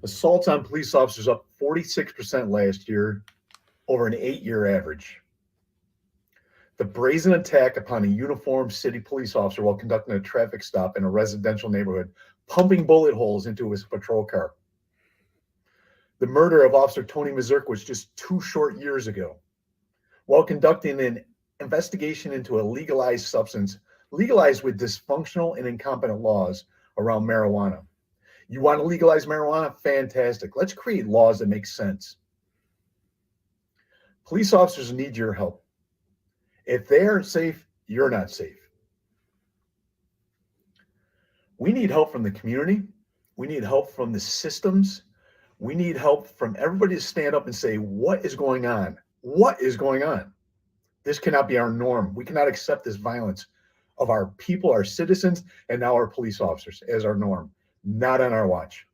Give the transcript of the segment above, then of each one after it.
Assaults on police officers up 46% last year over an 8-year average. The brazen attack upon a uniformed city police officer while conducting a traffic stop in a residential neighborhood, pumping bullet holes into his patrol car. The murder of Officer Tony Mazurk just 2 short years ago while conducting an investigation into a legalized substance, legalized with dysfunctional and incompetent laws around marijuana. You want to legalize marijuana? Fantastic. Let's create laws that make sense. Police officers need your help. If they aren't safe, you're not safe. We need help from the community. We need help from the systems. We need help from everybody to stand up and say, what is going on? What is going on? This cannot be our norm. We cannot accept this violence of our people, our citizens, and now our police officers as our norm. Not on our watch.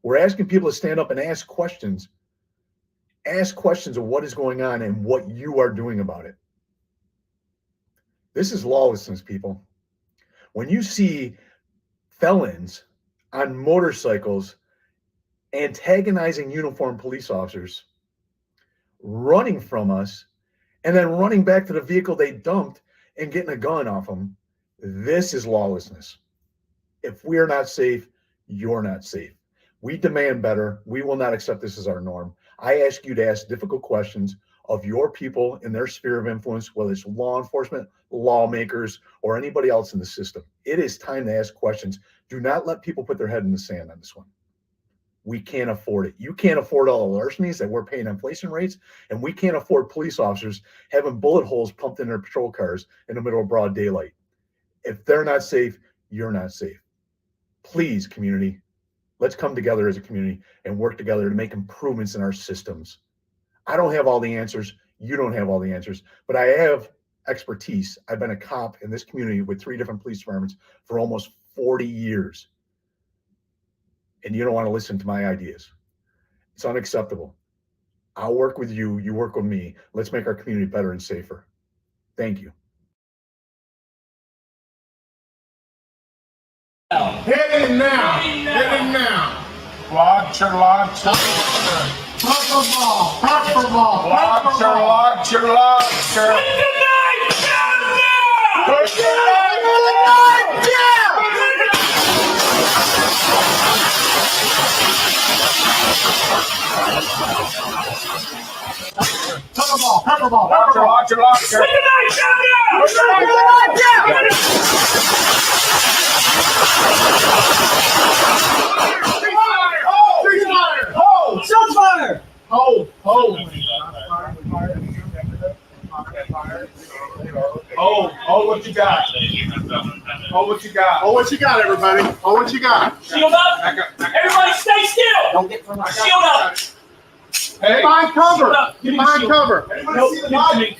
We're asking people to stand up and ask questions. Ask questions of what is going on and what you are doing about it. This is lawlessness, people. When you see felons on motorcycles antagonizing uniformed police officers, running from us, and then running back to the vehicle they dumped and getting a gun off them, this is lawlessness. If we are not safe, you're not safe. We demand better. We will not accept this as our norm. I ask you to ask difficult questions of your people in their sphere of influence, whether it's law enforcement, lawmakers, or anybody else in the system. It is time to ask questions. Do not let people put their head in the sand on this one. We can't afford it. You can't afford all the larcenies that we're paying inflation rates, and we can't afford police officers having bullet holes pumped in their patrol cars in the middle of broad daylight. If they're not safe, you're not safe. Please, community, let's come together as a community and work together to make improvements in our systems. I don't have all the answers. You don't have all the answers, but I have expertise. I've been a cop in this community with 3 different police departments for almost 40 years. And you don't want to listen to my ideas. It's unacceptable. I'll work with you. You work with me. Let's make our community better and safer. Thank you. Hit him now. Hit him now. Launcher. Purple ball. Launcher. Purple ball. Launcher. Shots fired! What you got? What you got, everybody? What you got? Shield up! Everybody stay still! Don't get from my Shield up! Hey, Find cover. Give me Find shield. cover. Nope, give it to me.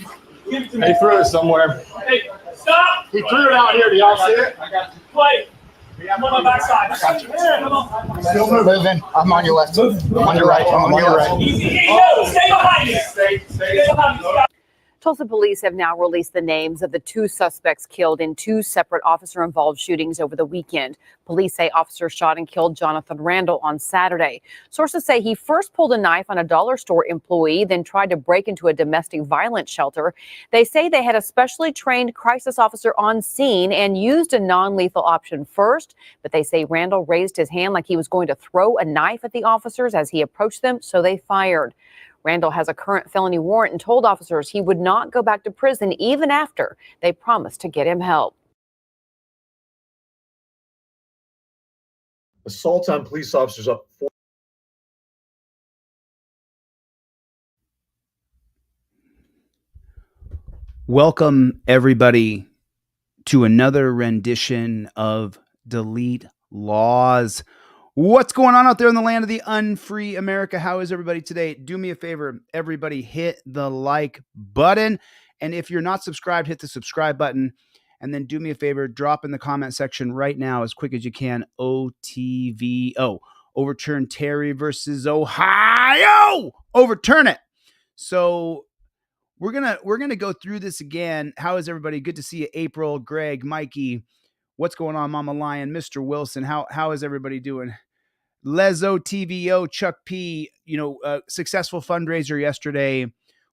Give it to me. he threw it somewhere. Hey, stop! He threw it out here. Do y'all see it? Play! I'm on my backside. Come on. Still moving. I'm on your left. I'm on your right. I'm on your right. Easy, no, stay behind me. Stay behind me. Stop. Tulsa police have now released the names of the 2 suspects killed in 2 separate officer-involved shootings over the weekend. Police say officers shot and killed Jonathan Randall on Saturday. Sources say he first pulled a knife on a dollar store employee, then tried to break into a domestic violence shelter. They say they had a specially trained crisis officer on scene and used a non-lethal option first, but they say Randall raised his hand like he was going to throw a knife at the officers as he approached them, so they fired. Randall has a current felony warrant and told officers he would not go back to prison even after they promised to get him help. Assaults on police officers up 4. Welcome, everybody, to another rendition of DeleteLawZ. What's going on out there in the land of the unfree America? How is everybody today? Do me a favor, everybody, hit the like button. And if you're not subscribed, hit the subscribe button. And then do me a favor, drop in the comment section right now as quick as you can. OTVO. Overturn Terry versus Ohio. Overturn it. So we're gonna go through this again. How is everybody? Good to see you, April, Greg, Mikey. What's going on, Mama Lion, Mr. Wilson? How is everybody doing? Lezo TVO, Chuck P, successful fundraiser yesterday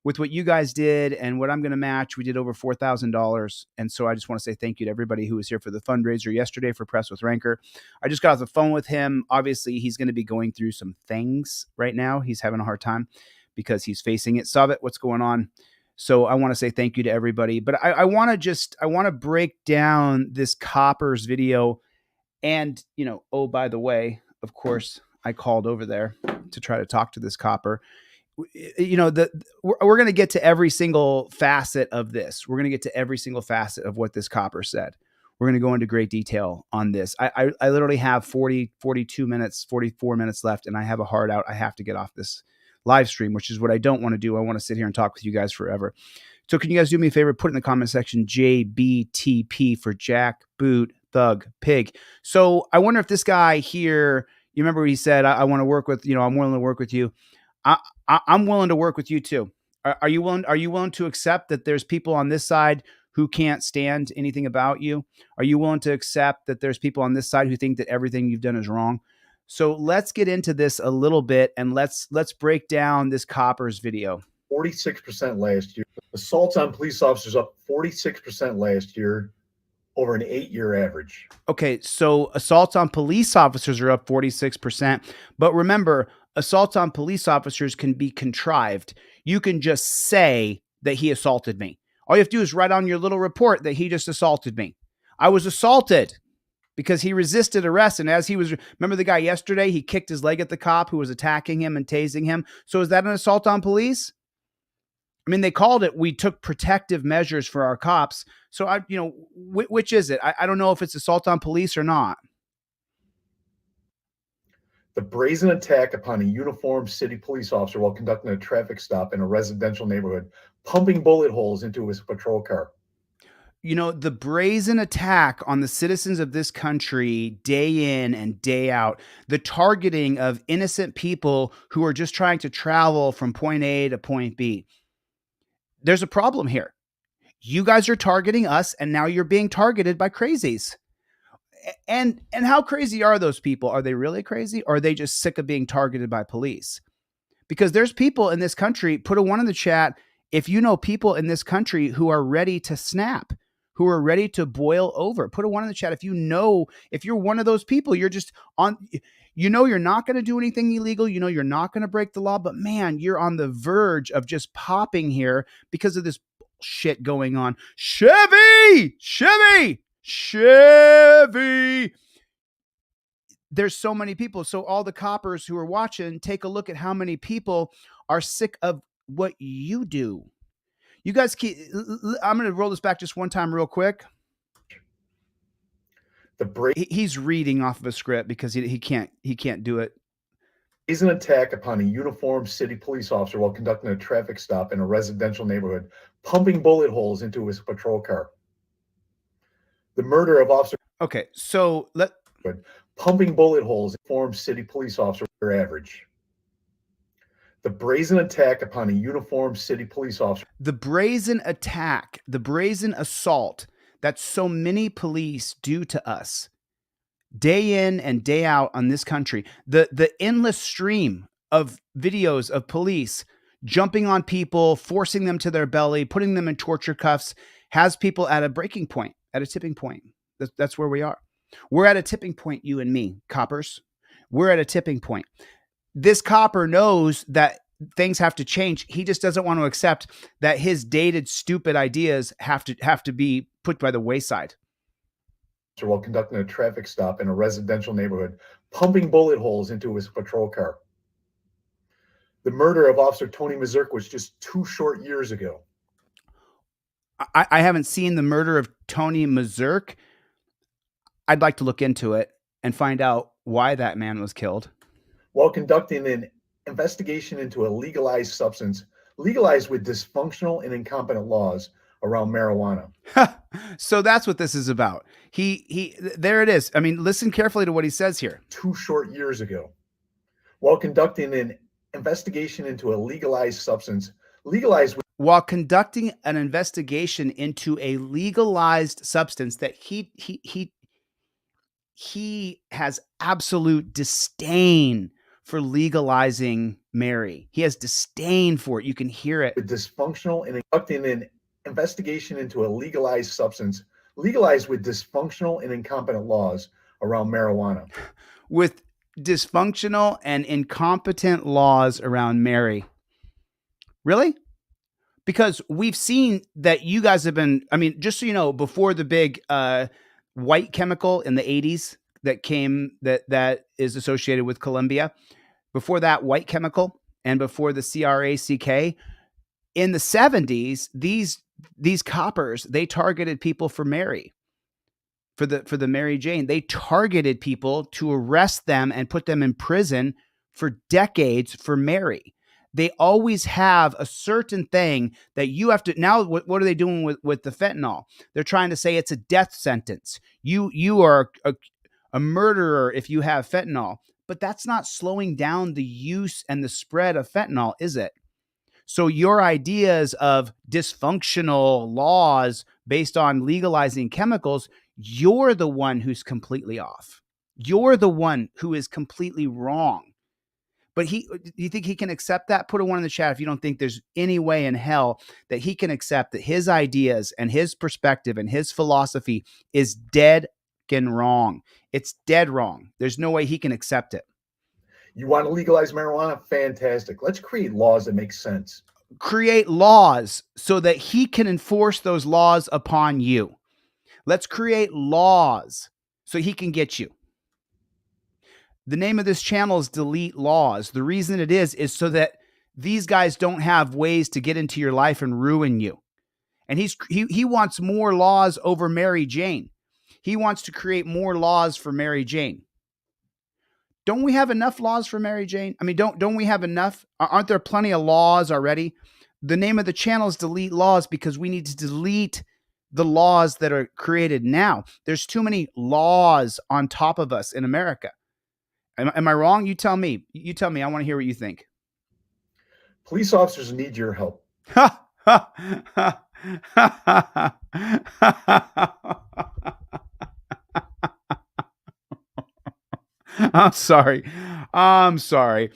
with what you guys did and what I'm going to match. We did over $4,000. And so I just want to say thank you to everybody who was here for the fundraiser yesterday for Press with Ranker. I just got off the phone with him. Obviously, he's going to be going through some things right now. He's having a hard time because he's facing it. Savit, what's going on? So I want to say thank you to everybody. But I want to break down this Coppers video. And, oh, by the way, of course, I called over there to try to talk to this copper. We're going to get to every single facet of this. We're going to get to every single facet of what this copper said. We're going to go into great detail on this. I literally have 42 minutes, 44 minutes left, and I have a hard out. I have to get off this live stream, which is what I don't want to do. I want to sit here and talk with you guys forever. So can you guys do me a favor? Put in the comment section, JBTP for Jack, Boot, Thug, Pig. So I wonder if this guy here, you remember he said, I want to work with, I'm willing to work with you. I'm willing to work with you too. Are you willing? Are you willing to accept that there's people on this side who can't stand anything about you? Are you willing to accept that there's people on this side who think that everything you've done is wrong? So let's get into this a little bit and let's break down this Coppers video. 46% last year. Assaults on police officers up 46% last year over an 8-year average. Okay, so assaults on police officers are up 46%. But remember, assaults on police officers can be contrived. You can just say that he assaulted me. All you have to do is write on your little report that he just assaulted me. I was assaulted because he resisted arrest. And as he was, remember the guy yesterday, he kicked his leg at the cop who was attacking him and tasing him. So is that an assault on police? I mean, they called it, we took protective measures for our cops. So which is it? I don't know if it's assault on police or not. The brazen attack upon a uniformed city police officer while conducting a traffic stop in a residential neighborhood, pumping bullet holes into his patrol car. The brazen attack on the citizens of this country day in and day out, the targeting of innocent people who are just trying to travel from point A to point B. There's a problem here. You guys are targeting us, and now you're being targeted by crazies. And how crazy are those people? Are they really crazy, or are they just sick of being targeted by police? Because there's people in this country, put a 1 in the chat if you know people in this country who are ready to snap, who are ready to boil over. Put a 1 in the chat if you're one of those people, you're just on, you're not going to do anything illegal, you're not going to break the law, but man, you're on the verge of just popping here because of this shit going on. Chevy! There's so many people. So all the coppers who are watching, take a look at how many people are sick of what you do. You guys I'm going to roll this back just one time real quick. He's reading off of a script because he can't do it. Is an attack upon a uniformed city police officer while conducting a traffic stop in a residential neighborhood, pumping bullet holes into his patrol car. The murder of officer. Okay, so pumping bullet holes in uniformed city police officer average. The brazen attack upon a uniformed city police officer. The brazen attack, the brazen assault that so many police do to us day in and day out on this country. The endless stream of videos of police jumping on people, forcing them to their belly, putting them in torture cuffs, has people at a breaking point, at a tipping point. That's where we are. We're at a tipping point, you and me, coppers. We're at a tipping point. This copper knows that things have to change. He just doesn't want to accept that his dated, stupid ideas have to be put by the wayside. While conducting a traffic stop in a residential neighborhood, pumping bullet holes into his patrol car. The murder of Officer Tony Mazurk was just 2 short years ago. I haven't seen the murder of Tony Mazurk. I'd like to look into it and find out why that man was killed. While conducting an investigation into a legalized substance, legalized with dysfunctional and incompetent laws around marijuana. So that's what this is about. There it is. I mean, listen carefully to what he says here. 2 short years ago, while conducting an investigation into a legalized substance, while conducting an investigation into a legalized substance that he has absolute disdain for legalizing Mary. He has disdain for it. You can hear it. With dysfunctional and conducting an investigation into a legalized substance, legalized with dysfunctional and incompetent laws around marijuana. With dysfunctional and incompetent laws around Mary. Really? Because we've seen that you guys have been, I mean, just so you know, before the big white chemical in the 80s that came, that is associated with Colombia, before that white chemical and before the CRACK, in the 70s, these coppers, they targeted people for Mary. For the Mary Jane, they targeted people to arrest them and put them in prison for decades for Mary. They always have a certain thing that you have to. Now, what are they doing with the fentanyl? They're trying to say it's a death sentence. You are a murderer if you have fentanyl, but that's not slowing down the use and the spread of fentanyl, is it? So your ideas of dysfunctional laws based on legalizing chemicals, you're the one who's completely off. You're the one who is completely wrong. But you think he can accept that? Put a 1 in the chat if you don't think there's any way in hell that he can accept that his ideas and his perspective and his philosophy is dead and wrong. It's dead wrong. There's no way he can accept it. You want to legalize marijuana? Fantastic. Let's create laws that make sense. Create laws so that he can enforce those laws upon you. Let's create laws so he can get you. The name of this channel is DeleteLawZ. The reason it is so that these guys don't have ways to get into your life and ruin you. And he wants more laws over Mary Jane. He wants to create more laws for Mary Jane. Don't we have enough laws for Mary Jane? I mean, don't we have enough? Aren't there plenty of laws already? The name of the channel is DeleteLawZ because we need to delete the laws that are created now. There's too many laws on top of us in America. Am I wrong? You tell me. You tell me. I want to hear what you think. Police officers need your help. I'm sorry. I'm sorry.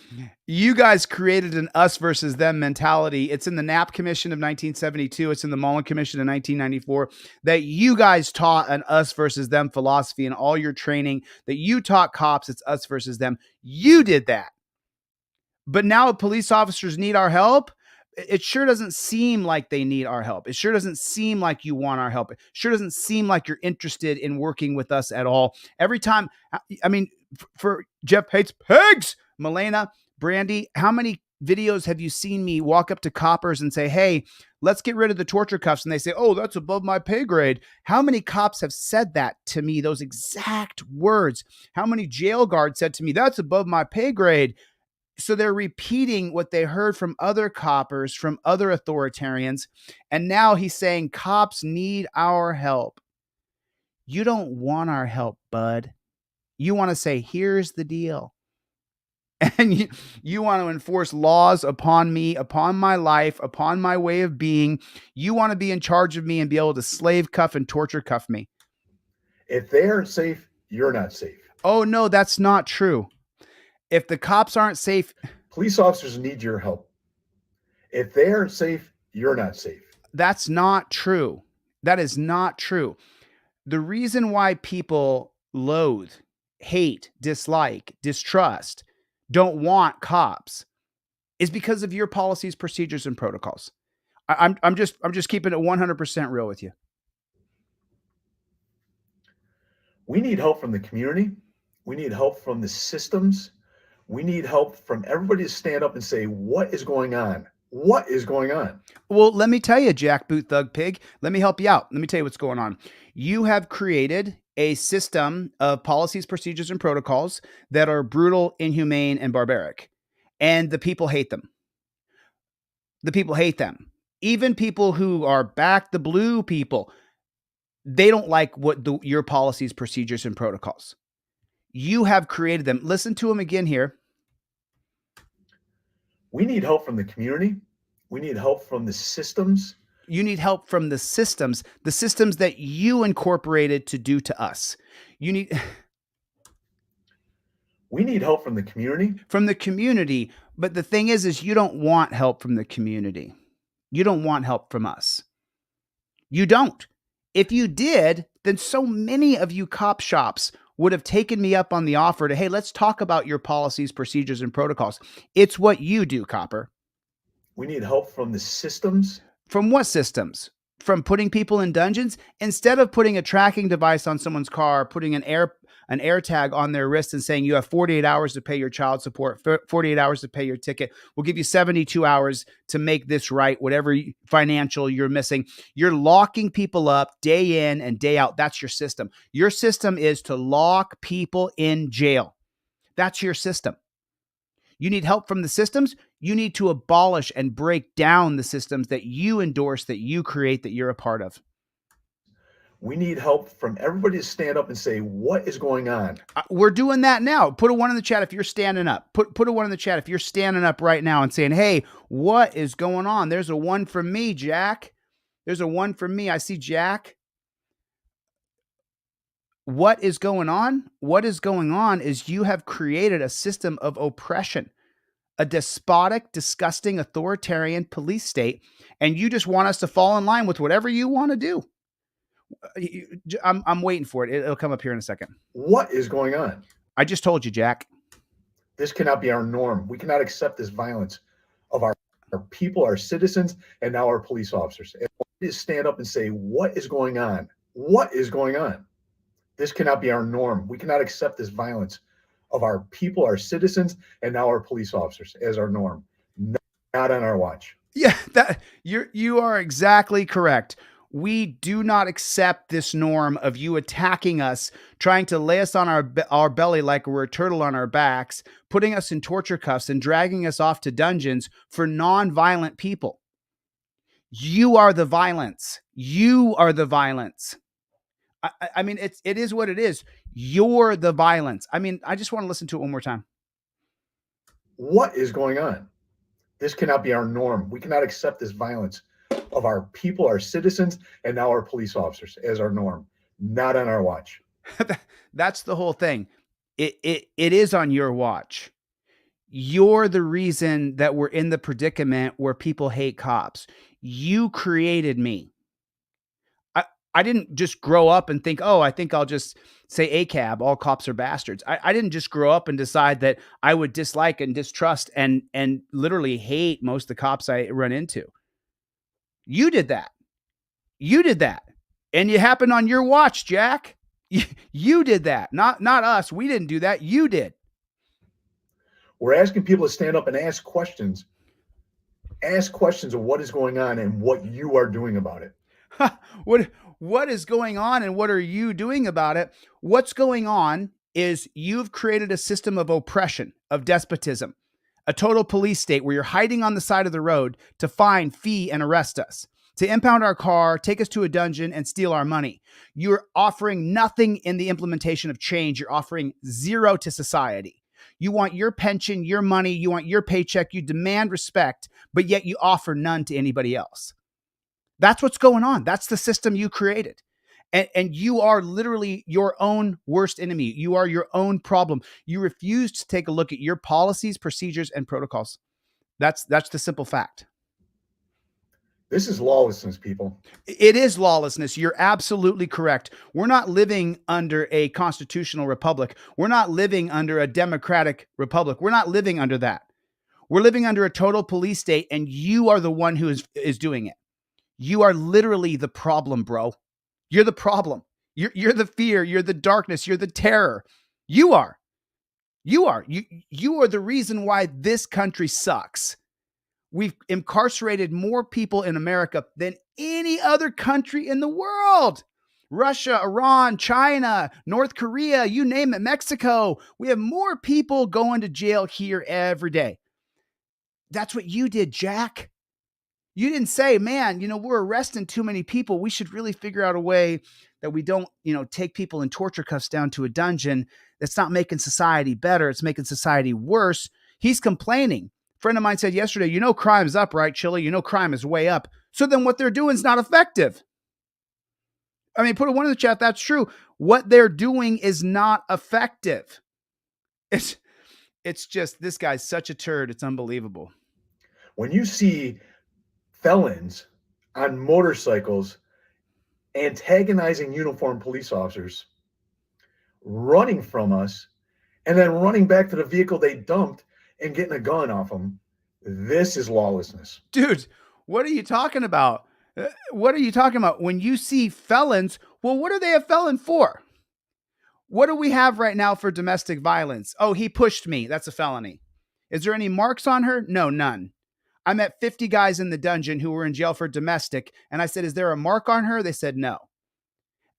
You guys created an us versus them mentality. It's in the Knapp Commission of 1972. It's in the Mullen Commission of 1994 that you guys taught an us versus them philosophy in all your training, that you taught cops it's us versus them. You did that. But now police officers need our help. It sure doesn't seem like they need our help. It sure doesn't seem like you want our help. It sure doesn't seem like you're interested in working with us at all. Every time, I mean, for Jeff hates pigs, Milena, Brandy, how many videos have you seen me walk up to coppers and say, hey, let's get rid of the torture cuffs? And they say, oh, that's above my pay grade. How many cops have said that to me, those exact words? How many jail guards said to me, that's above my pay grade? So they're repeating what they heard from other coppers, from other authoritarians. And now he's saying cops need our help. You don't want our help, bud. You want to say, here's the deal. And you want to enforce laws upon me, upon my life, upon my way of being. You want to be in charge of me and be able to slave cuff and torture cuff me. If they aren't safe, you're not safe. Oh, no, that's not true. If the cops aren't safe, police officers need your help. If they aren't safe, you're not safe. That's not true. That is not true. The reason why people loathe, hate, dislike, distrust, don't want cops is because of your policies, procedures, and protocols. I'm just keeping it 100% real with you. We need help from the community. We need help from the systems. We need help from everybody to stand up and say, what is going on? What is going on? Well, let me tell you, Jackboot Thug Pig. Let me help you out. Let me tell you what's going on. You have created a system of policies, procedures, and protocols that are brutal, inhumane, and barbaric. And the people hate them. The people hate them. Even people who are back the blue people, they don't like your policies, procedures, and protocols. You have created them. Listen to them again here. We need help from the community. We need help from the systems. You need help from the systems that you incorporated to do to us. You need, We need help from the community. From the community. But the thing is you don't want help from the community. You don't want help from us. You don't. If you did, then so many of you cop shops would have taken me up on the offer to, hey, let's talk about your policies, procedures, and protocols. It's what you do, copper. We need help from the systems. From what systems? From putting people in dungeons? Instead of putting a tracking device on someone's car, putting an air tag on their wrist and saying you have 48 hours to pay your child support, 48 hours to pay your ticket. We'll give you 72 hours to make this right, whatever financial you're missing. You're locking people up day in and day out. That's your system. Your system is to lock people in jail. That's your system. You need help from the systems. You need to abolish and break down the systems that you endorse, that you create, that you're a part of. We need help from everybody to stand up and say, what is going on? We're doing that now. Put a 1 in the chat if you're standing up. Put a 1 in the chat if you're standing up right now and saying, hey, what is going on? There's a 1 for me, Jack. There's a 1 for me. I see Jack. What is going on? What is going on is you have created a system of oppression, a despotic, disgusting, authoritarian police state, and you just want us to fall in line with whatever you want to do. I'm waiting for it. It'll come up here in a second. What is going on? I just told you, Jack. This cannot be our norm. We cannot accept this violence of our people, our citizens, and now our police officers. And we need to stand up and say, what is going on? What is going on? This cannot be our norm. We cannot accept this violence of our people, our citizens, and now our police officers as our norm. Not on our watch. Yeah, you are exactly correct. We do not accept this norm of you attacking us, trying to lay us on our belly like we're a turtle on our backs, putting us in torture cuffs and dragging us off to dungeons for non-violent people. You are the violence. You are the violence. I mean, it is what it is. You're the violence. I mean, I just want to listen to it one more time. What is going on? This cannot be our norm. We cannot accept this violence of our people, our citizens, and now our police officers as our norm. Not on our watch. That's the whole thing. It is on your watch. You're the reason that we're in the predicament where people hate cops. You created me. I didn't just grow up and think, oh, I think I'll just say ACAB, all cops are bastards. I didn't just grow up and decide that I would dislike and distrust and literally hate most of the cops I run into. You did that. You did that. And it happened on your watch, Jack. You did that. Not us. We didn't do that. You did. We're asking people to stand up and ask questions. Ask questions of what is going on and what you are doing about it. What is going on and what are you doing about it? What's going on is you've created a system of oppression, of despotism, a total police state where you're hiding on the side of the road to find, fee, and arrest us, to impound our car, take us to a dungeon, and steal our money. You're offering nothing in the implementation of change. You're offering zero to society. You want your pension, your money, you want your paycheck, you demand respect, but yet you offer none to anybody else. That's what's going on. That's the system you created. And you are literally your own worst enemy. You are your own problem. You refuse to take a look at your policies, procedures, and protocols. That's the simple fact. This is lawlessness, people. It is lawlessness. You're absolutely correct. We're not living under a constitutional republic. We're not living under a democratic republic. We're not living under that. We're living under a total police state, and you are the one who is doing it. You are literally the problem, bro. You're the problem. You're the fear. You're the darkness. You're the terror. You are. You are the reason why this country sucks. We've incarcerated more people in America than any other country in the world. Russia, Iran, China, North Korea, you name it, Mexico. We have more people going to jail here every day. That's what you did, Jack. You didn't say, man, we're arresting too many people. We should really figure out a way that we don't, take people in torture cuffs down to a dungeon. That's not making society better. It's making society worse. He's complaining. A friend of mine said yesterday, crime is up, right, Chille? Crime is way up. So then what they're doing is not effective. I mean, put a 1 in the chat. That's true. What they're doing is not effective. It's just, this guy's such a turd. It's unbelievable. When you see felons on motorcycles antagonizing uniformed police officers, running from us, and then running back to the vehicle they dumped and getting a gun off them, this is lawlessness. Dude, what are you talking about? What are you talking about? When you see felons, well, what are they a felon for? What do we have right now for domestic violence? Oh, he pushed me. That's a felony. Is there any marks on her? No, none. I met 50 guys in the dungeon who were in jail for domestic, and I said, is there a mark on her? They said no.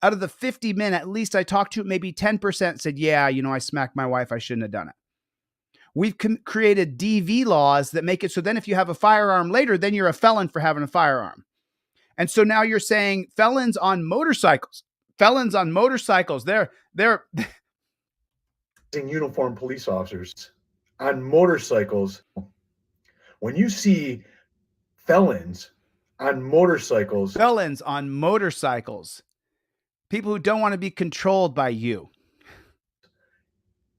Out of the 50 men, at least I talked to, maybe 10% said, yeah, I smacked my wife. I shouldn't have done it. We've created DV laws that make it so then if you have a firearm later, then you're a felon for having a firearm. And so now you're saying felons on motorcycles, they're uniformed police officers on motorcycles. When you see felons on motorcycles, people who don't want to be controlled by you,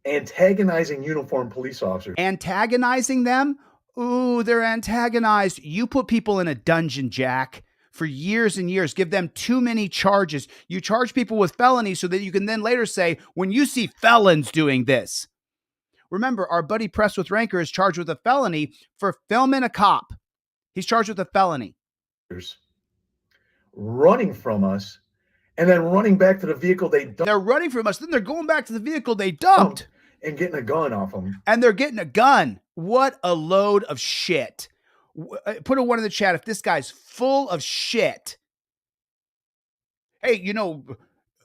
antagonizing uniformed police officers, antagonizing them. Ooh, they're antagonized. You put people in a dungeon, Jack, for years and years, give them too many charges. You charge people with felonies so that you can then later say, when you see felons doing this. Remember, our buddy Press with Ranker is charged with a felony for filming a cop. He's charged with a felony. Running from us and then running back to the vehicle they dumped. They're running from us, then they're going back to the vehicle they dumped. And getting a gun off them. And they're getting a gun. What a load of shit. Put a 1 in the chat if this guy's full of shit. Hey,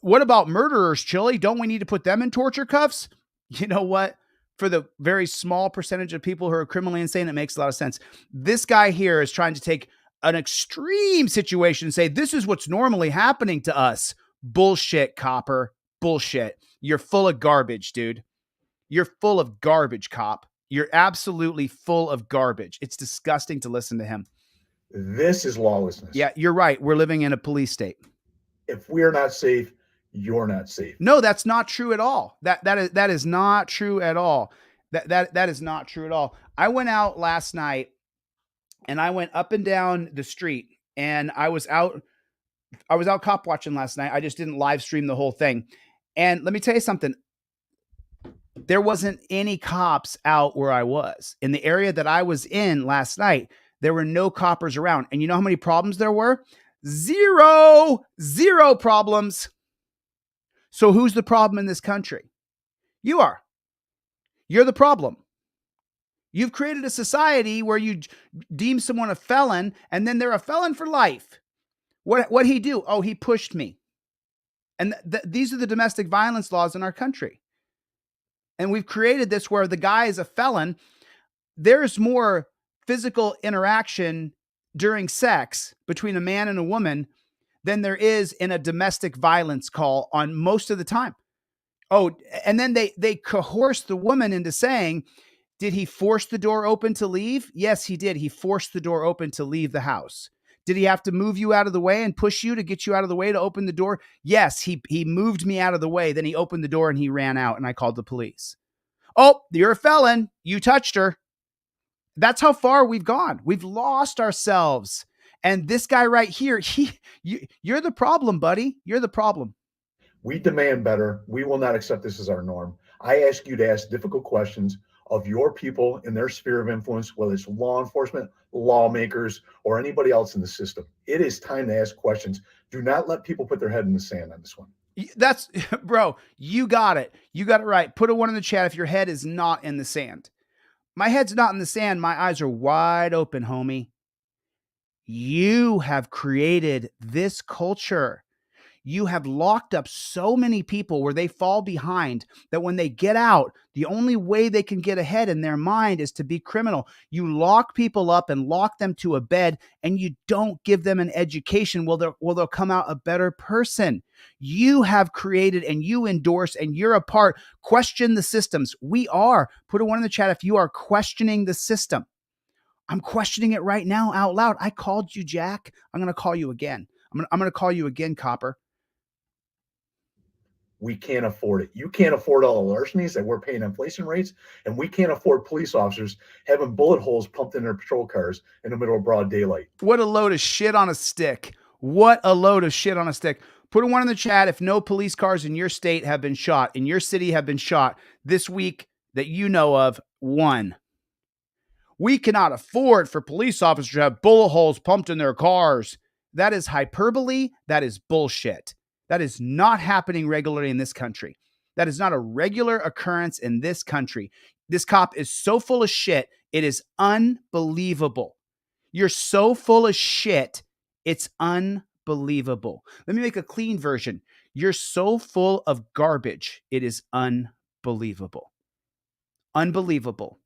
what about murderers, Chille? Don't we need to put them in torture cuffs? You know what? For the very small percentage of people who are criminally insane, it makes a lot of sense. This guy here is trying to take an extreme situation and say, this is what's normally happening to us. Bullshit, copper. Bullshit. You're full of garbage, dude. You're full of garbage, cop. You're absolutely full of garbage. It's disgusting to listen to him. This is lawlessness. Yeah, you're right. We're living in a police state. If we're not safe, you're not safe. No, that's not true at all. That is not true at all. That is not true at all. I went out last night and I went up and down the street and I was out cop watching last night. I just didn't live stream the whole thing. And let me tell you something. There wasn't any cops out where I was. In the area that I was in last night, there were no coppers around. And you know how many problems there were? Zero problems. So who's the problem in this country? You are. You're the problem. You've created a society where you deem someone a felon and then they're a felon for life. What'd he do? Oh, he pushed me. And these are the domestic violence laws in our country. And we've created this where the guy is a felon. There's more physical interaction during sex between a man and a woman than there is in a domestic violence call on most of the time. Oh, and then they coerce the woman into saying, did he force the door open to leave? Yes, he did. He forced the door open to leave the house. Did he have to move you out of the way and push you to get you out of the way to open the door? Yes, he moved me out of the way. Then he opened the door and he ran out and I called the police. Oh, you're a felon. You touched her. That's how far we've gone. We've lost ourselves. And this guy right here, you're the problem, buddy. You're the problem. We demand better. We will not accept this as our norm. I ask you to ask difficult questions of your people in their sphere of influence, whether it's law enforcement, lawmakers, or anybody else in the system. It is time to ask questions. Do not let people put their head in the sand on this one. That's, bro, you got it. You got it right. Put a 1 in the chat if your head is not in the sand. My head's not in the sand. My eyes are wide open, homie. You have created this culture. You have locked up so many people where they fall behind that when they get out, the only way they can get ahead in their mind is to be criminal. You lock people up and lock them to a bed and you don't give them an education. Well, they'll come out a better person. You have created and you endorse and you're a part. Question the systems. We are. Put a 1 in the chat if you are questioning the system. I'm questioning it right now out loud. I called you, Jack. I'm going to call you again. I'm going to call you again, Copper. We can't afford it. You can't afford all the larcenies that we're paying inflation rates, and we can't afford police officers having bullet holes pumped in their patrol cars in the middle of broad daylight. What a load of shit on a stick. What a load of shit on a stick. Put a one in the chat if no police cars in your state have been shot, in your city have been shot this week that you know of. One. We cannot afford for police officers to have bullet holes pumped in their cars. That is hyperbole. That is bullshit. That is not happening regularly in this country. That is not a regular occurrence in this country. This cop is so full of shit. It is unbelievable. You're so full of shit. It's unbelievable. Let me make a clean version. You're so full of garbage. It is unbelievable. Unbelievable.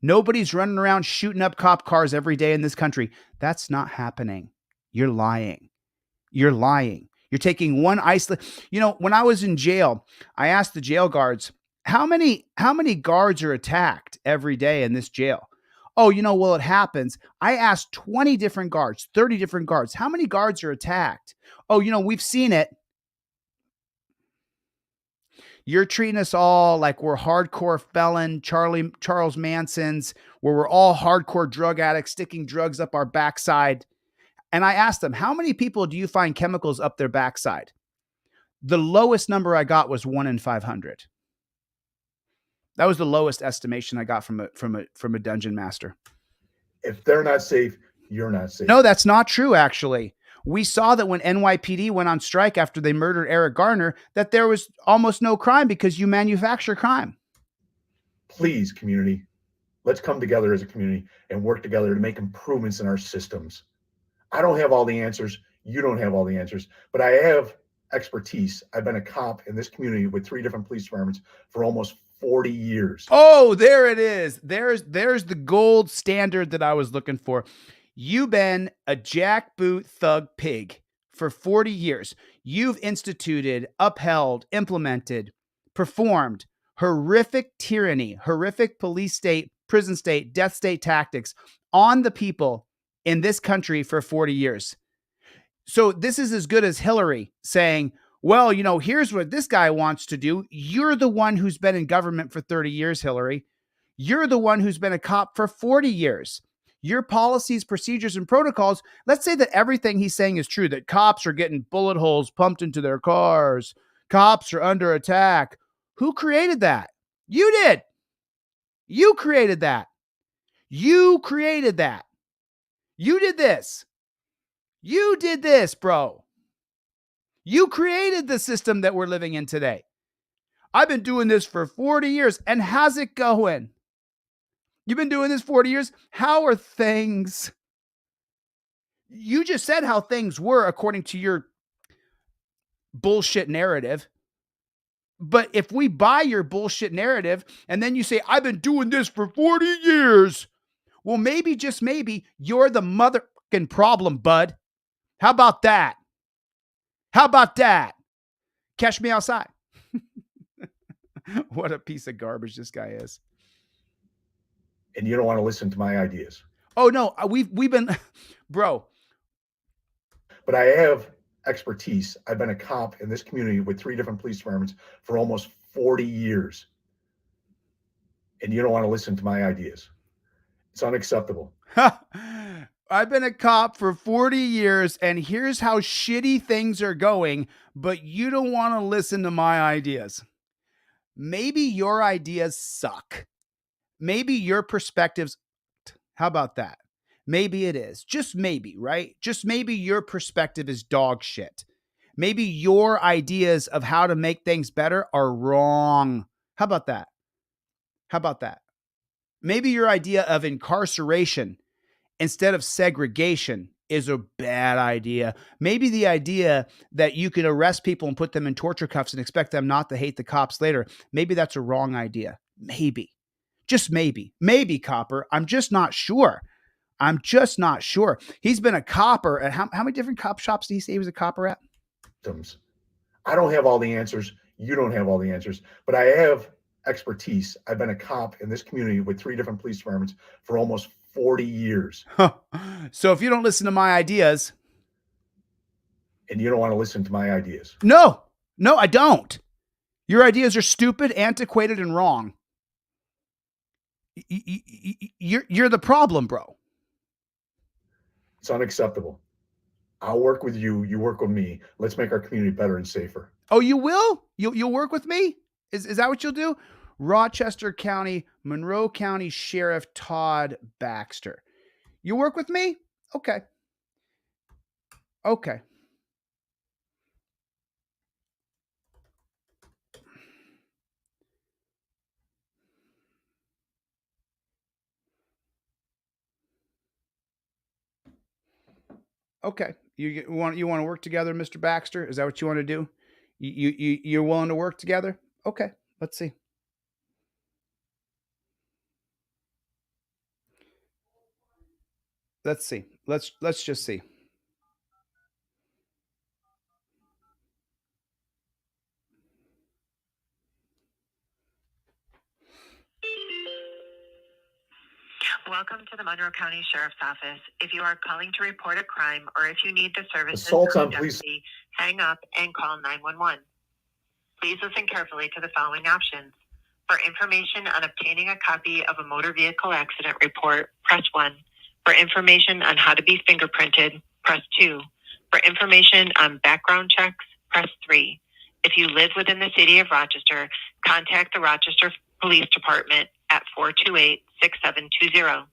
Nobody's running around shooting up cop cars every day in this country. That's not happening. You're lying. You're lying. You're taking one isolated. You know, when I was in jail, I asked the jail guards, how many guards are attacked every day in this jail? Oh, you know, well, it happens. I asked 20 different guards, 30 different guards. How many guards are attacked? Oh, you know, we've seen it. You're treating us all like we're hardcore felon, Charles Mansons, where we're all hardcore drug addicts, sticking drugs up our backside. And I asked them, how many people do you find chemicals up their backside? The lowest number I got was 1 in 500. That was the lowest estimation I got from a dungeon master. If they're not safe, you're not safe. No, that's not true, actually. We saw that when NYPD went on strike after they murdered Eric Garner, that there was almost no crime because you manufacture crime. Please, community, let's come together as a community and work together to make improvements in our systems. I don't have all the answers. You don't have all the answers, but I have expertise. I've been a cop in this community with 3 different police departments for almost 40 years. Oh, there it is. There's the gold standard that I was looking for. You've been a jackboot thug pig for 40 years. You've instituted, upheld, implemented, performed horrific tyranny, horrific police state, prison state, death state tactics on the people in this country for 40 years. So this is as good as Hillary saying, well, you know, here's what this guy wants to do. You're the one who's been in government for 30 years, Hillary. You're the one who's been a cop for 40 years. Your policies, procedures, and protocols, let's say that everything he's saying is true, that cops are getting bullet holes pumped into their cars. Cops are under attack. Who created that? You did. You created that. You created that. You did this. You did this, bro. You created the system that we're living in today. I've been doing this for 40 years. And how's it going? You've been doing this 40 years. How are things? You just said how things were according to your bullshit narrative. But if we buy your bullshit narrative and then you say, I've been doing this for 40 years. Well, maybe, just maybe, you're the motherfucking problem, bud. How about that? How about that? Catch me outside. What a piece of garbage this guy is. And you don't want to listen to my ideas. Oh, no, we've been, bro. But I have expertise. I've been a cop in this community with 3 different police departments for almost 40 years. And you don't want to listen to my ideas. It's unacceptable. I've been a cop for 40 years, and here's how shitty things are going, but you don't want to listen to my ideas. Maybe your ideas suck. Maybe your perspectives, how about that? Maybe it is. Just maybe, right? Just maybe your perspective is dog shit. Maybe your ideas of how to make things better are wrong. How about that? How about that? Maybe your idea of incarceration instead of segregation is a bad idea. Maybe the idea that you could arrest people and put them in torture cuffs and expect them not to hate the cops later, maybe that's a wrong idea. Maybe. Just maybe. Maybe, copper. I'm just not sure. I'm just not sure. He's been a copper at how many different cop shops did he say he was a copper at? I don't have all the answers. You don't have all the answers. But I have expertise. I've been a cop in this community with 3 different police departments for almost 40 years. So if you don't listen to my ideas. And you don't want to listen to my ideas. No, I don't. Your ideas are stupid, antiquated, and wrong. You're the problem, bro. It's unacceptable. I'll work with you. You work with me. Let's make our community better and safer. Oh, you will? You'll work with me? Is that what you'll do? Rochester County, Monroe County Sheriff Todd Baxter. You work with me? Okay. Okay. Okay. You want to work together, Mr. Baxter? Is that what you want to do? You're willing to work together? Okay. Let's see. Let's see. Let's just see. Welcome to the Monroe County Sheriff's Office. If you are calling to report a crime or if you need the services Assault of on a police. deputy, hang up and call 911. Please listen carefully to the following options. For information on obtaining a copy of a motor vehicle accident report, press 1. For information on how to be fingerprinted, press 2. For information on background checks, press 3. If you live within the city of Rochester, contact the Rochester Police Department at 428-6720.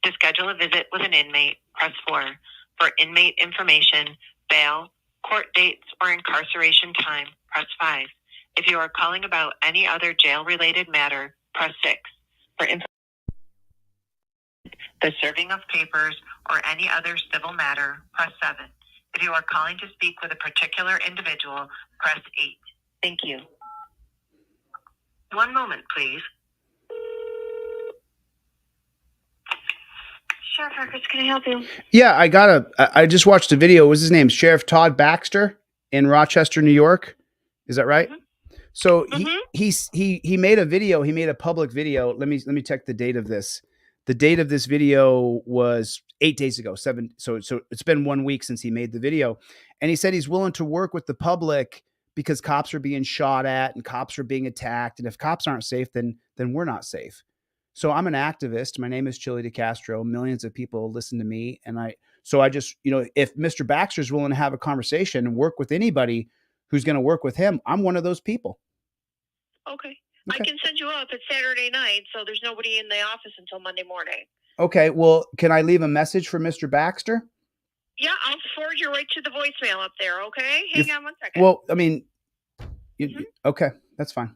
To schedule a visit with an inmate, press 4. For inmate information, bail, court dates, or incarceration time, press 5. If you are calling about any other jail-related matter, press 6. For the serving of papers or any other civil matter, press 7. If you are calling to speak with a particular individual, press 8. Thank you. One moment, please. Sheriff Harkins, can I help you? Yeah, I just watched a video. What was his name? Sheriff Todd Baxter in Rochester, New York. Is that right? Mm-hmm. So he made a video. He made a public video. Let me check the date of this. The date of this video was 8 days ago. So it's been 1 week since he made the video, and he said he's willing to work with the public because cops are being shot at and cops are being attacked, and if cops aren't safe, then we're not safe. So I'm an activist. My name is ChilleDeCastro. Millions of people listen to me, and I just, if Mr. Baxter's willing to have a conversation and work with anybody who's going to work with him, I'm one of those people. Okay. I can send you up. It's Saturday night, so there's nobody in the office until Monday morning. Okay. Well, can I leave a message for Mr. Baxter? Yeah, I'll forward you right to the voicemail up there, okay? Hang on 1 second. Well, I mean, okay, that's fine.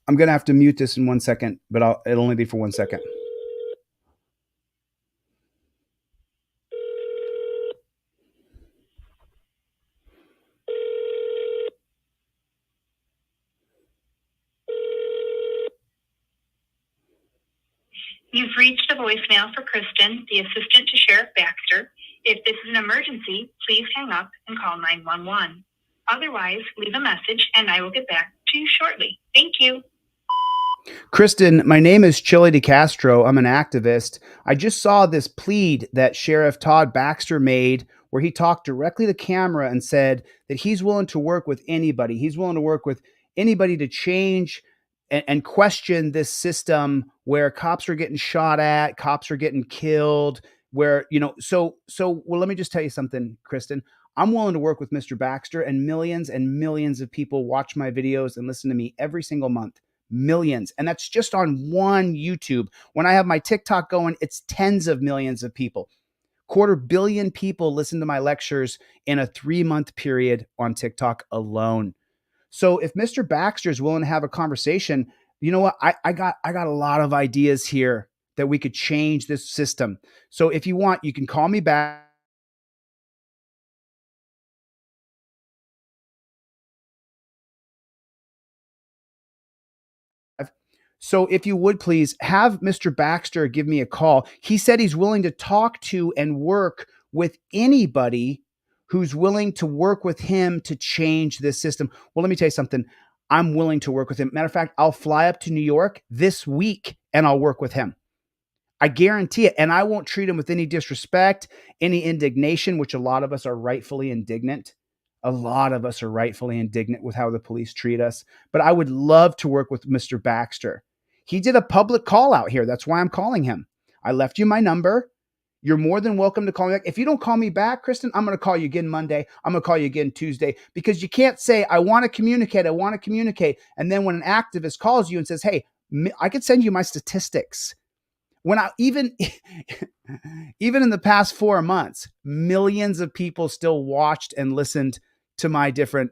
I'm going to have to mute this in 1 second, but it'll only be for 1 second. You've reached the voicemail for Kristen, the assistant to Sheriff Baxter. If this is an emergency, please hang up and call 911. Otherwise, leave a message and I will get back to you shortly. Thank you. Kristen, my name is ChilleDeCastro. I'm an activist. I just saw this plead that Sheriff Todd Baxter made where he talked directly to camera and said that he's willing to work with anybody. He's willing to work with anybody to change and question this system where cops are getting shot at, cops are getting killed, where, well, let me just tell you something, Kristen. I'm willing to work with Mr. Baxter, and millions of people watch my videos and listen to me every single month. Millions. And that's just on one YouTube. When I have my TikTok going, it's tens of millions of people. 250 million people listen to my lectures in a 3-month period on TikTok alone. So if Mr. Baxter is willing to have a conversation, you know what? I got a lot of ideas here that we could change this system. So if you want, you can call me back. So if you would please have Mr. Baxter give me a call. He said he's willing to talk to and work with anybody who's willing to work with him to change this system. Well, let me tell you something. I'm willing to work with him. Matter of fact, I'll fly up to New York this week and I'll work with him. I guarantee it. And I won't treat him with any disrespect, any indignation, which a lot of us are rightfully indignant. A lot of us are rightfully indignant with how the police treat us. But I would love to work with Mr. Baxter. He did a public call out here. That's why I'm calling him. I left you my number. You're more than welcome to call me back. If you don't call me back, Kristen, I'm going to call you again Monday. I'm going to call you again Tuesday, because you can't say, I want to communicate. I want to communicate. And then when an activist calls you and says, hey, I could send you my statistics. When I even in the past 4 months, millions of people still watched and listened to my different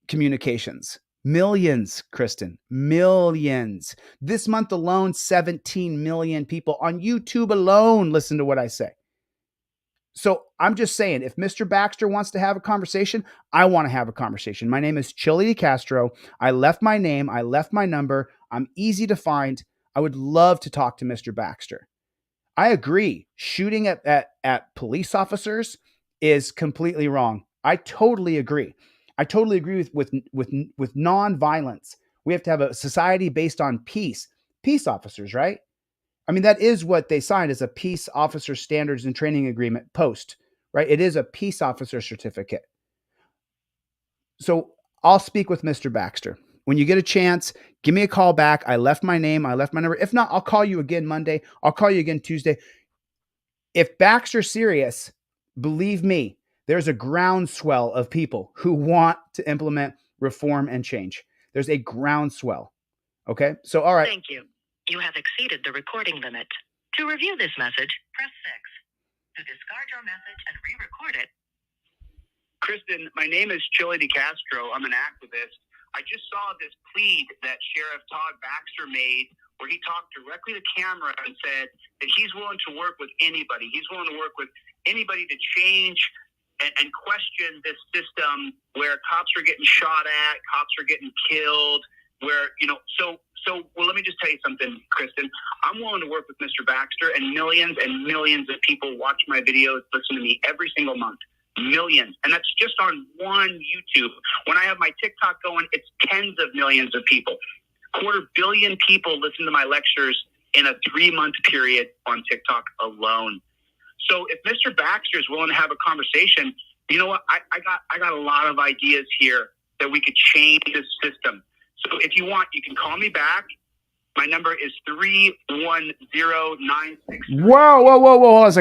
communications. Millions, Kristen, millions. This month alone, 17 million people on YouTube alone listen to what I say. So I'm just saying, if Mr. Baxter wants to have a conversation, I want to have a conversation. My name is ChilleDeCastro. I left my name. I left my number. I'm easy to find. I would love to talk to Mr. Baxter. I agree. Shooting at police officers is completely wrong. I totally agree. I totally agree with non-violence. We have to have a society based on peace. Peace officers, right? I mean, that is what they signed, as a peace officer standards and training agreement post, right? It is a peace officer certificate. So I'll speak with Mr. Baxter. When you get a chance, give me a call back. I left my name. I left my number. If not, I'll call you again Monday. I'll call you again Tuesday. If Baxter's serious, believe me, there's a groundswell of people who want to implement reform and change. There's a groundswell. Okay? So, all right. Thank you. You have exceeded the recording limit. To review this message, press 6. To discard your message and re-record it. Kristen, my name is ChilleDeCastro. I'm an activist. I just saw this plead that Sheriff Todd Baxter made, where he talked directly to camera and said that he's willing to work with anybody. He's willing to work with anybody to change and question this system where cops are getting shot at, cops are getting killed, where, so well, let me just tell you something, Kristen. I'm willing to work with Mr. Baxter, and millions of people watch my videos, listen to me every single month. Millions. And that's just on one YouTube. When I have my TikTok going, it's tens of millions of people. 250 million people listen to my lectures in a 3-month period on TikTok alone. So if Mr. Baxter is willing to have a conversation, you know what? I got a lot of ideas here that we could change this system. So if you want, you can call me back. My number is 31096. Whoa. Hold on a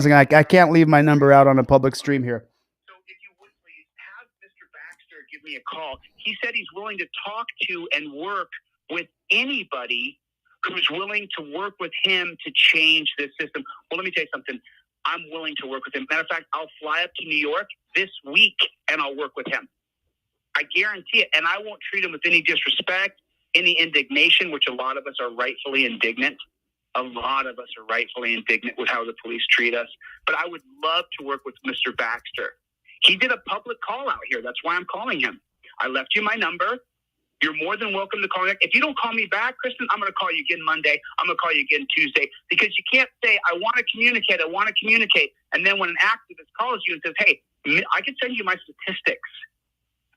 second. I can't leave my number out on a public stream here. So if you would please have Mr. Baxter give me a call. He said he's willing to talk to and work with anybody who's willing to work with him to change this system. Well, let me tell you something. I'm willing to work with him. Matter of fact, I'll fly up to New York this week and I'll work with him. I guarantee it. And I won't treat him with any disrespect, any indignation, which a lot of us are rightfully indignant. A lot of us are rightfully indignant with how the police treat us. But I would love to work with Mr. Baxter. He did a public call out here. That's why I'm calling him. I left you my number. You're more than welcome to call me back. If you don't call me back, Kristen, I'm going to call you again Monday. I'm going to call you again Tuesday, because you can't say, I want to communicate. And then when an activist calls you and says, hey, I can send you my statistics.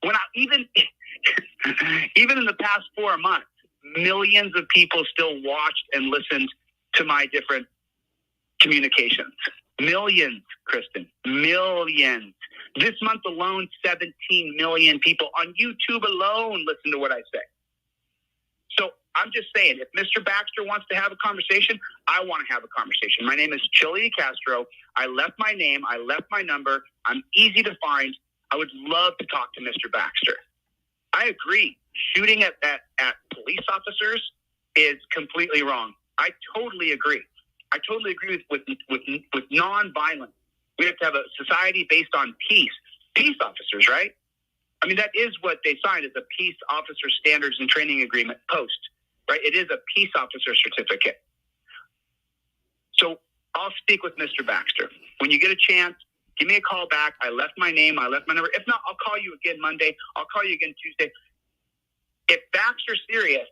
When even in the past 4 months, millions of people still watched and listened to my different communications. Millions, Kristen, millions. This month alone, 17 million people on YouTube alone listen to what I say. So I'm just saying, if Mr. Baxter wants to have a conversation, I want to have a conversation. My name is ChilleDeCastro. I left my name. I left my number. I'm easy to find. I would love to talk to Mr. Baxter. I agree. Shooting at police officers is completely wrong. I totally agree. I totally agree with non-violence. We have to have a society based on peace. Peace officers, right? I mean, that is what they signed, is a peace officer standards and training agreement post, right? It is a peace officer certificate. So I'll speak with Mr. Baxter. When you get a chance, give me a call back. I left my name. I left my number. If not, I'll call you again Monday. I'll call you again Tuesday. If Baxter's serious,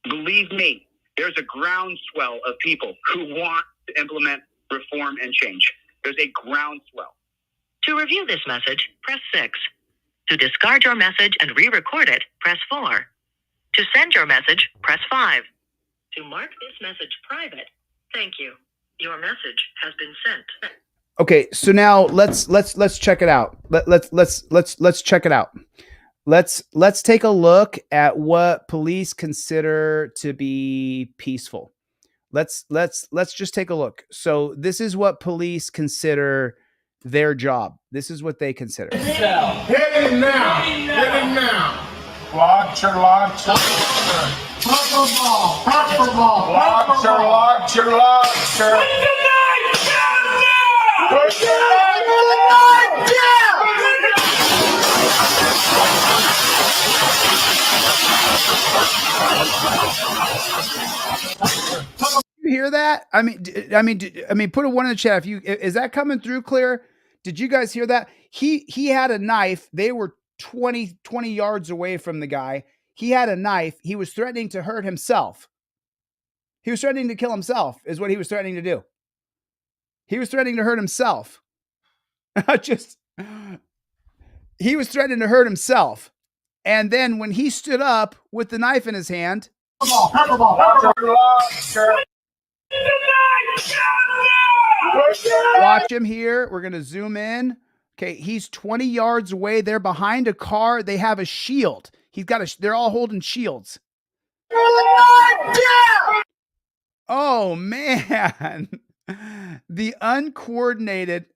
believe me, there's a groundswell of people who want to implement reform and change. There's a groundswell. To review this message, press 6. To discard your message and re-record it, press 4. To send your message, press 5. To mark this message private, Thank you. Your message has been sent. Okay, so now let's check it out. Let's check it out. Let's take a look at what police consider to be peaceful. Let's just take a look. So this is what police consider their job. This is what they consider. Hit him now. Hit him now. Launcher. Pepper ball. Launcher. Put the knife You hear that? I mean, put a 1 in the chat. Is that coming through clear? Did you guys hear that? He had a knife. They were 20 yards away from the guy. He had a knife. He was threatening to hurt himself. He was threatening to kill himself, is what he was threatening to do. He was threatening to hurt himself. He was threatening to hurt himself. And then when he stood up with the knife in his hand, Pepper ball. watch him here. We're going to zoom in. Okay, he's 20 yards away. They're behind a car. They have a shield. They're all holding shields. Oh, man. The uncoordinated.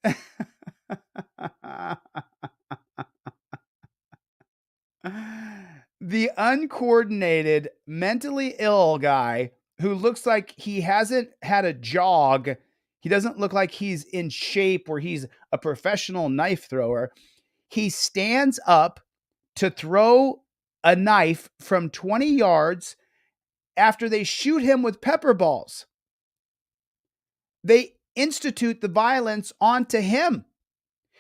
The uncoordinated, mentally ill guy who looks like he hasn't had a jog. He doesn't look like he's in shape where he's a professional knife thrower. He stands up to throw a knife from 20 yards after they shoot him with pepper balls. They institute the violence onto him.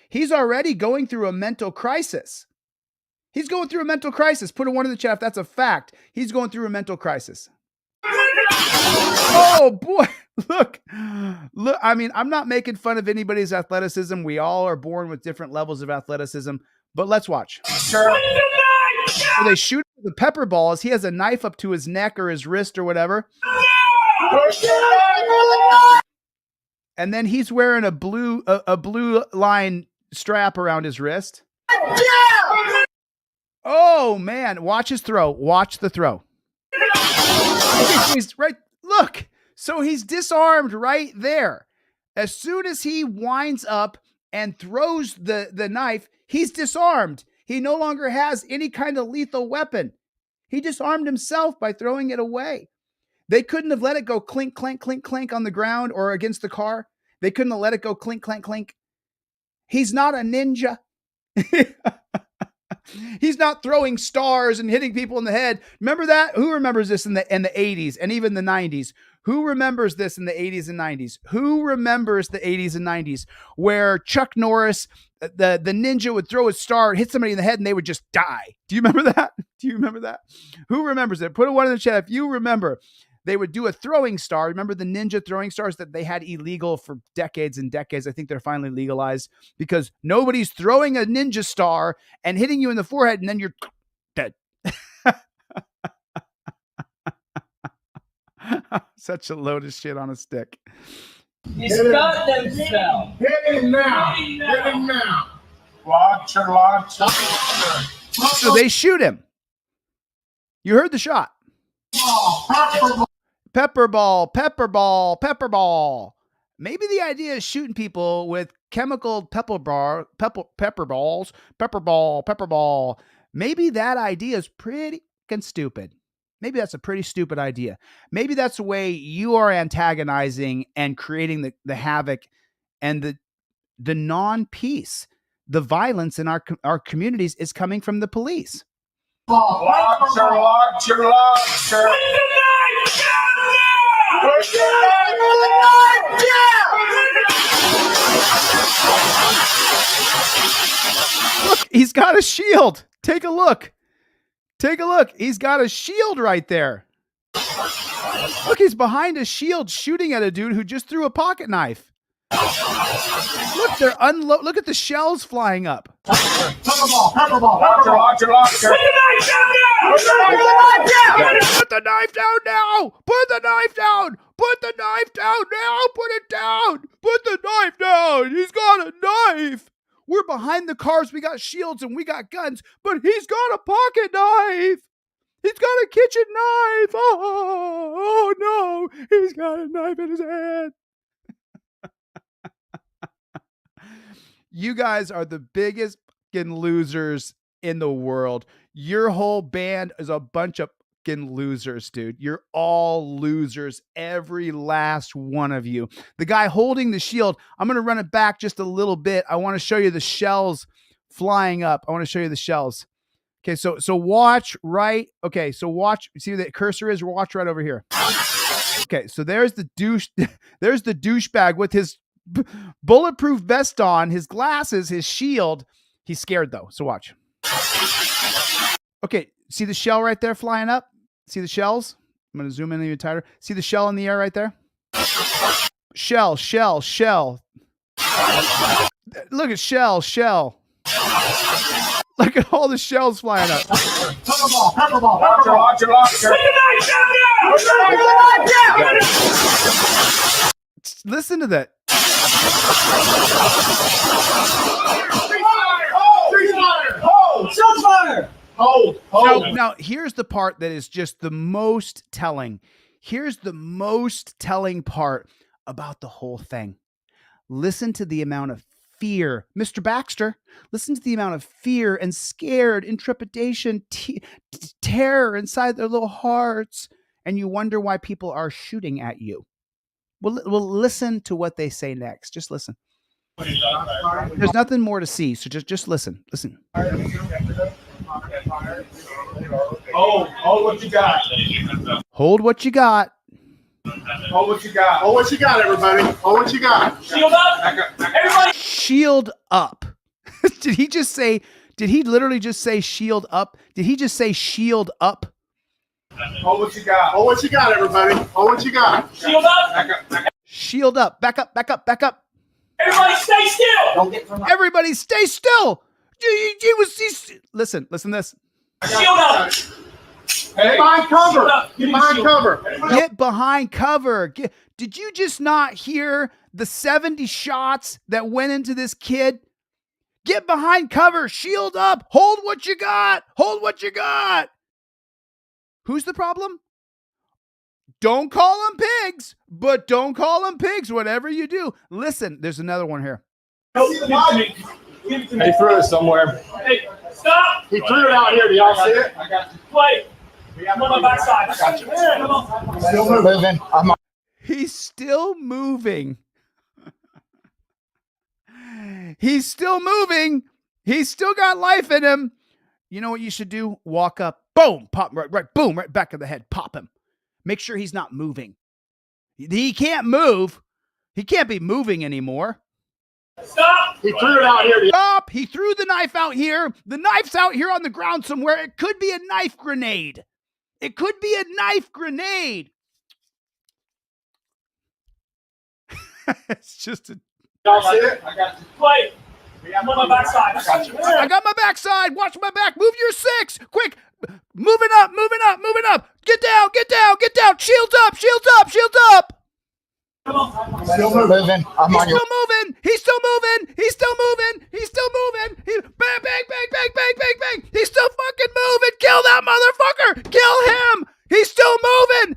He's already going through a mental crisis. He's going through a mental crisis. Put a 1 in the chat if that's a fact. He's going through a mental crisis. Oh, boy. Look. I mean, I'm not making fun of anybody's athleticism. We all are born with different levels of athleticism. But let's watch. So they shoot him with the pepper balls. He has a knife up to his neck or his wrist or whatever. And then he's wearing a blue line strap around his wrist. Oh, man. Watch his throw. Watch the throw. Okay, so he's right. Look. So he's disarmed right there. As soon as he winds up and throws the knife, he's disarmed. He no longer has any kind of lethal weapon. He disarmed himself by throwing it away. They couldn't have let it go clink, clank, clink, clank on the ground or against the car. They couldn't have let it go clink, clank, clink. He's not a ninja. He's not throwing stars and hitting people in the head. Remember that? Who remembers this in the 80s and even the 90s? Who remembers this in the 80s and 90s? Who remembers the 80s and 90s where Chuck Norris, the ninja, would throw a star, hit somebody in the head, and they would just die? Do you remember that? Do you remember that? Who remembers it? Put a 1 in the chat if you remember. They would do a throwing star. Remember the ninja throwing stars that they had illegal for decades and decades? I think they're finally legalized because nobody's throwing a ninja star and hitting you in the forehead and then you're dead. Such a load of shit on a stick. He's got themselves. Hit him now. Launcher. So they shoot him. You heard the shot. Pepper ball. Maybe the idea is shooting people with chemical pepper balls. Maybe that idea is pretty stupid. Maybe that's a pretty stupid idea. Maybe that's the way you are antagonizing and creating the havoc and the non-peace. The violence in our communities is coming from the police. Launcher. Look, he's got a shield. Take a look. He's got a shield right there. Look, he's behind a shield shooting at a dude who just threw a pocket knife. Look, look at the shells flying up. Pepper ball. Launcher. Put the knife down now. Put the knife down. Put the knife down now. Put it down. Put the knife down. He's got a knife. We're behind the cars. We got shields and we got guns, but he's got a pocket knife. He's got a kitchen knife. Oh no. He's got a knife in his hand. You guys are the biggest fucking losers in the world. Your whole band is a bunch of fucking losers, dude. You're all losers. Every last one of you. The guy holding the shield, I'm going to run it back just a little bit. I want to show you the shells flying up. I want to show you the shells. Okay, so watch right. Okay, so watch. See where the cursor is? Watch right over here. Okay, so there's the douchebag with his bulletproof vest on, his glasses, his shield. He's scared though, so watch. Okay, see the shell right there flying up? See the shells? I'm going to zoom in even tighter. See the shell in the air right there? Shell. Look at shell. Look at all the shells flying up. Listen to that. Hold. Now, here's the part that is just the most telling. Here's the most telling part about the whole thing. Listen to the amount of fear. Mr. Baxter, listen to the amount of fear and scared, intrepidation, terror inside their little hearts. And you wonder why people are shooting at you. Well, listen to what they say next. Just listen. There's nothing more to see, so just listen. Listen. Hold what you got. Hold what you got. Hold what you got. Hold what you got, everybody. Hold what you got. Shield up. Everybody. Shield up. Did he literally just say shield up? Did he just say shield up? Hold what you got. Hold what you got, everybody. Hold what you got. Shield up. Shield up. Back up. Everybody stay still. Everybody stay still. Listen this. Shield up. Hey, behind cover. Get behind cover. Get behind cover. Did you just not hear the 70 shots that went into this kid? Get behind cover. Shield up. Hold what you got. Who's the problem? Don't call them pigs, but don't call them pigs, whatever you do. Listen, there's another one here. Give it to me. He threw it somewhere. Hey, stop. He threw it out here. Do y'all see it? I got you. Play. I'm on my backside. I got you. Come on. Still moving. He's still moving. He's still moving. He's still got life in him. You know what you should do? Walk up. Boom. Pop right. Boom. Right back of the head. Pop him. Make sure he's not moving. He can't move. He can't be moving anymore. Stop. He threw it out here. Stop. He threw the knife out here. The knife's out here on the ground somewhere. It could be a knife grenade. It's just a... Y'all see it? I got you. Play. I'm on my backside. I got you. I got my backside. Watch my back. Move your 6. Quick. Moving up. Get down. Shields up. Still moving. He's still moving. Bang. He's still fucking moving. Kill that motherfucker. Kill him. He's still moving.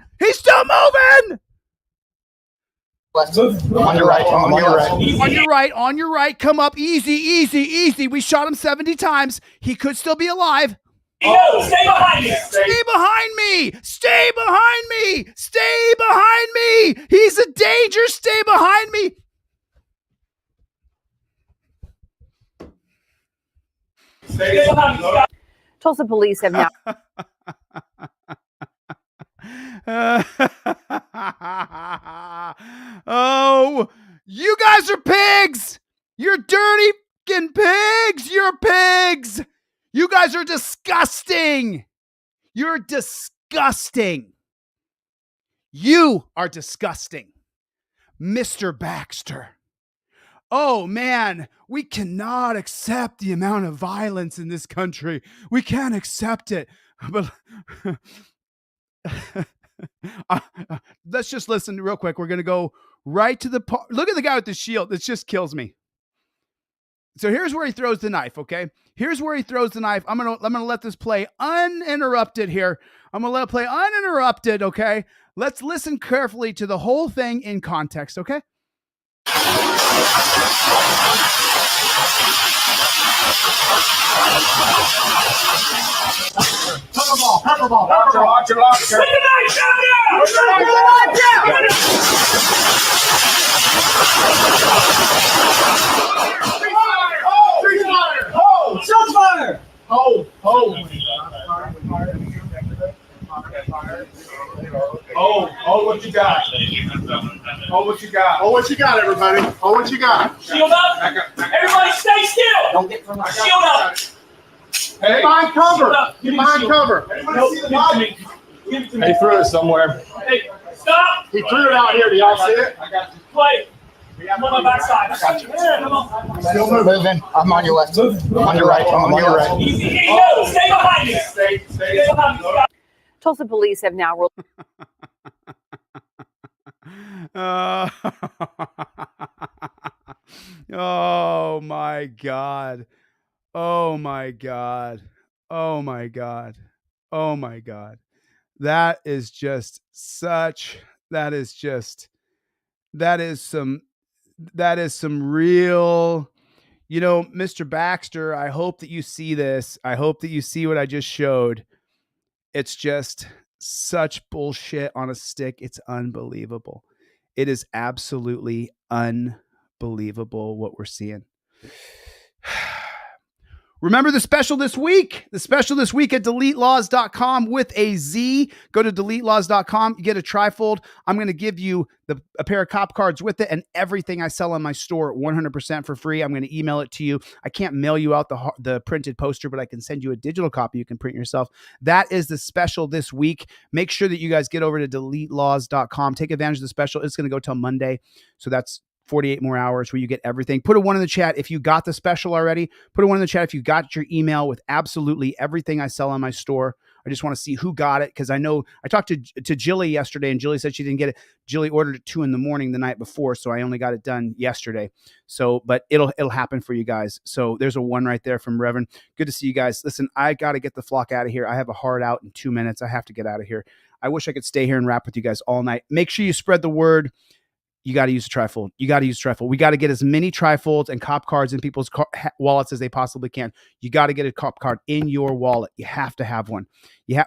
On your right. Come up. Easy. We shot him 70 times. He could still be alive. No, stay behind me. Stay behind me. He's a danger. Stay behind me. Stay behind me. Tulsa police have now Oh, you guys are pigs. You're dirty fucking pigs. You're pigs. You guys are disgusting. You're disgusting. You are disgusting. Mr. Baxter. Oh man, we cannot accept the amount of violence in this country. We can't accept it. But Let's just listen real quick. We're going to go right to the part. Look at the guy with the shield. It just kills me. So here's where he throws the knife, okay? Here's where he throws the knife. I'm gonna let this play uninterrupted here. I'm gonna let it play uninterrupted, okay? Let's listen carefully to the whole thing in context, okay? Pepperball. Watch your lock. Put the knife down! Put the knife Shots fired! Hold. Oh, what you got? Oh, what you got, everybody? Oh, what you got? Shield up! Everybody stay still! Don't get from my shield up! Hey, find cover. Find cover. Give it to me. He threw it somewhere. Hey, stop! He threw it out here. Do y'all see it? Play! I'm on my backside. I got you. Come on. Still moving. I'm on your left. I'm on your right. I'm on your right. Easy. No, stay behind me. Stay behind me. Tulsa police have now Oh my God. Oh my God. Oh my God. Oh my God. That is some real, Mr. Baxter, I hope that you see this. I hope that you see what I just showed. It's just such bullshit on a stick. It's unbelievable. It is absolutely unbelievable what we're seeing. Remember the special this week? The special this week at DeleteLawZ.com with a Z. Go to DeleteLawZ.com. You get a trifold. I'm going to give you a pair of cop cards with it and everything I sell in my store 100% for free. I'm going to email it to you. I can't mail you out the printed poster, but I can send you a digital copy you can print yourself. That is the special this week. Make sure that you guys get over to DeleteLawZ.com. Take advantage of the special. It's going to go till Monday. So that's 48 more hours where you get everything. Put a 1 in the chat if you got the special already. Put a 1 in the chat if you got your email with absolutely everything I sell on my store. I just want to see who got it because I know I talked to Chille yesterday and Chille said she didn't get it. Chille ordered it 2 a.m. the night before, so I only got it done yesterday. So, but it'll happen for you guys. So there's a 1 right there from Reverend. Good to see you guys. Listen, I got to get the flock out of here. I have a hard out in 2 minutes. I have to get out of here. I wish I could stay here and rap with you guys all night. Make sure you spread the word. You got to use a trifold. We got to get as many trifolds and cop cards in people's wallets as they possibly can. You got to get a cop card in your wallet. You have to have one.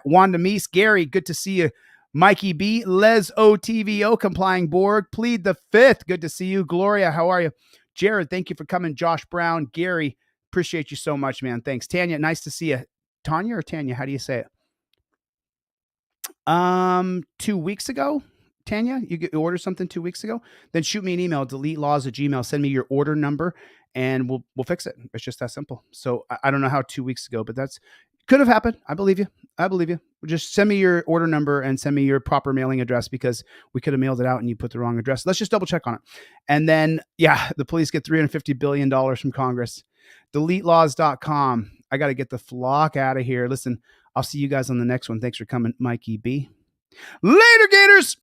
Wanda Meese, Gary, good to see you. Mikey B, Les OTVO, complying Borg, Plead the Fifth, good to see you. Gloria, how are you? Jared, thank you for coming. Josh Brown, Gary, appreciate you so much, man. Thanks. Tanya, nice to see you. Tanya or Tanya? How do you say it? 2 weeks ago. Tanya, you ordered something 2 weeks ago, then shoot me an email, DeleteLawZ@gmail.com, send me your order number and we'll fix it. It's just that simple. So I don't know how 2 weeks ago, but that's could have happened. I believe you. Just send me your order number and send me your proper mailing address because we could have mailed it out and you put the wrong address. Let's just double check on it. And then, the police get $350 billion from Congress. DeleteLawZ.com. I got to get the flock out of here. Listen, I'll see you guys on the next one. Thanks for coming, Mikey B. Later, Gators.